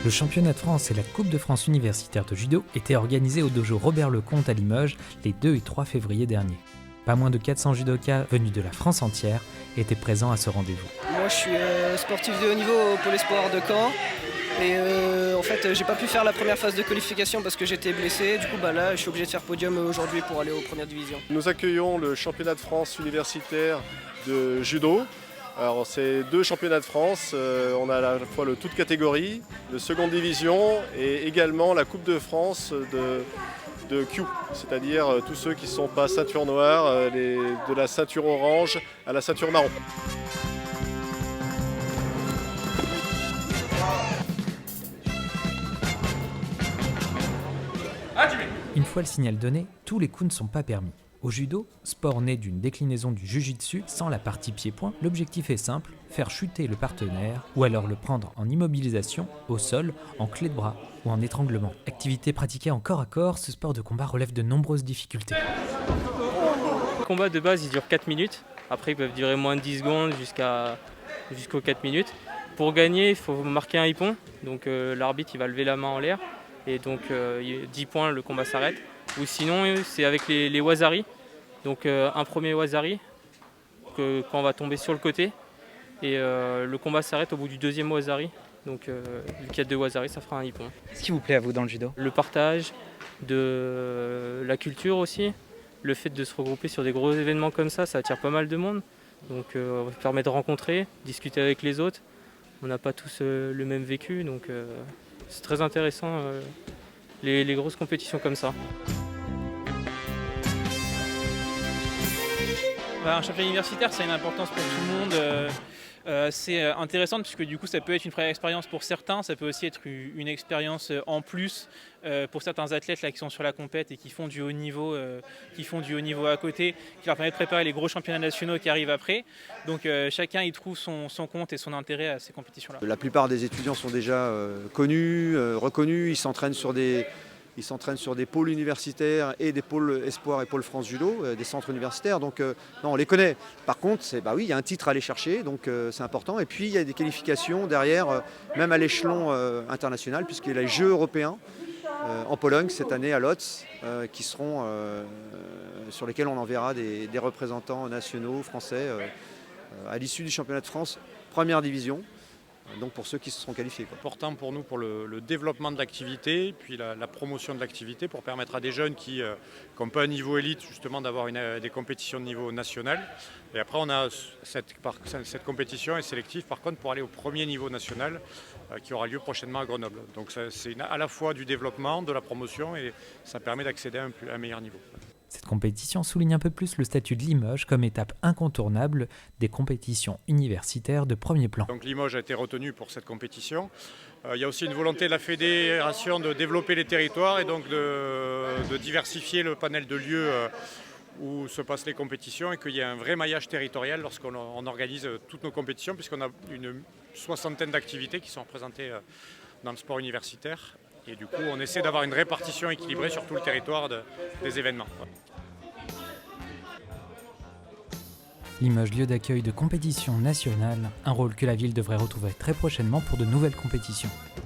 Le championnat de France et la Coupe de France universitaire de judo étaient organisés au dojo Robert Lecomte à Limoges les 2 et 3 février dernier. Pas moins de 400 judokas venus de la France entière étaient présents à ce rendez-vous. Moi je suis sportif de haut niveau au Pôle Espoir de Caen et en fait j'ai pas pu faire la première phase de qualification parce que j'étais blessé. Du coup là je suis obligé de faire podium aujourd'hui pour aller aux premières divisions. Nous accueillons le championnat de France universitaire de judo. Alors c'est 2 championnats de France, on a à la fois le toute catégorie, le seconde division et également la Coupe de France de Q, c'est-à-dire tous ceux qui ne sont pas ceinture noire, de la ceinture orange à la ceinture marron. Une fois le signal donné, tous les coups ne sont pas permis. Au judo, sport né d'une déclinaison du jujitsu sans la partie pied-point, l'objectif est simple, faire chuter le partenaire ou alors le prendre en immobilisation, au sol, en clé de bras ou en étranglement. Activité pratiquée en corps à corps, ce sport de combat relève de nombreuses difficultés. Le combat de base il dure 4 minutes, après ils peuvent durer moins de 10 secondes jusqu'aux 4 minutes. Pour gagner il faut marquer un hippon, donc l'arbitre il va lever la main en l'air et donc 10 points le combat s'arrête. Ou sinon c'est avec les wasari, donc un premier wasari quand on va tomber sur le côté et le combat s'arrête au bout du deuxième wasari, donc vu qu'il y a 2 wasari ça fera un hippon. Qu'est-ce qui vous plaît à vous dans le judo ? Le partage, de la culture aussi, le fait de se regrouper sur des gros événements comme ça attire pas mal de monde, donc ça permet de rencontrer, discuter avec les autres, on n'a pas tous le même vécu, donc c'est très intéressant les grosses compétitions comme ça. Un championnat universitaire, ça a une importance pour tout le monde. C'est intéressant puisque du coup, ça peut être une première expérience pour certains. Ça peut aussi être une expérience en plus pour certains athlètes là, qui sont sur la compète et qui font du haut niveau, à côté, qui leur permet de préparer les gros championnats nationaux qui arrivent après. Donc chacun y trouve son compte et son intérêt à ces compétitions-là. La plupart des étudiants sont déjà connus, reconnus. Ils s'entraînent sur des pôles universitaires et des pôles Espoir et pôle France Judo, des centres universitaires. Donc non, on les connaît. Par contre, il y a un titre à aller chercher, donc c'est important. Et puis il y a des qualifications derrière, même à l'échelon international, puisqu'il y a les Jeux européens en Pologne cette année à Łódź, qui seront sur lesquels on enverra des représentants nationaux français à l'issue du championnat de France première division. Donc pour ceux qui se seront qualifiés. Important pour nous pour le développement de l'activité, puis la promotion de l'activité pour permettre à des jeunes qui n'ont pas un niveau élite justement d'avoir des compétitions de niveau national. Et après on a cette compétition est sélective par contre pour aller au premier niveau national qui aura lieu prochainement à Grenoble. Donc c'est à la fois du développement, de la promotion et ça permet d'accéder à un meilleur niveau. Cette compétition souligne un peu plus le statut de Limoges comme étape incontournable des compétitions universitaires de premier plan. Donc Limoges a été retenu pour cette compétition. Il y a aussi une volonté de la fédération de développer les territoires et donc de diversifier le panel de lieux où se passent les compétitions et qu'il y ait un vrai maillage territorial lorsqu'on organise toutes nos compétitions puisqu'on a une 60aine d'activités qui sont représentées dans le sport universitaire. Et du coup, on essaie d'avoir une répartition équilibrée sur tout le territoire des événements. Limoges, lieu d'accueil de compétitions nationales, un rôle que la ville devrait retrouver très prochainement pour de nouvelles compétitions.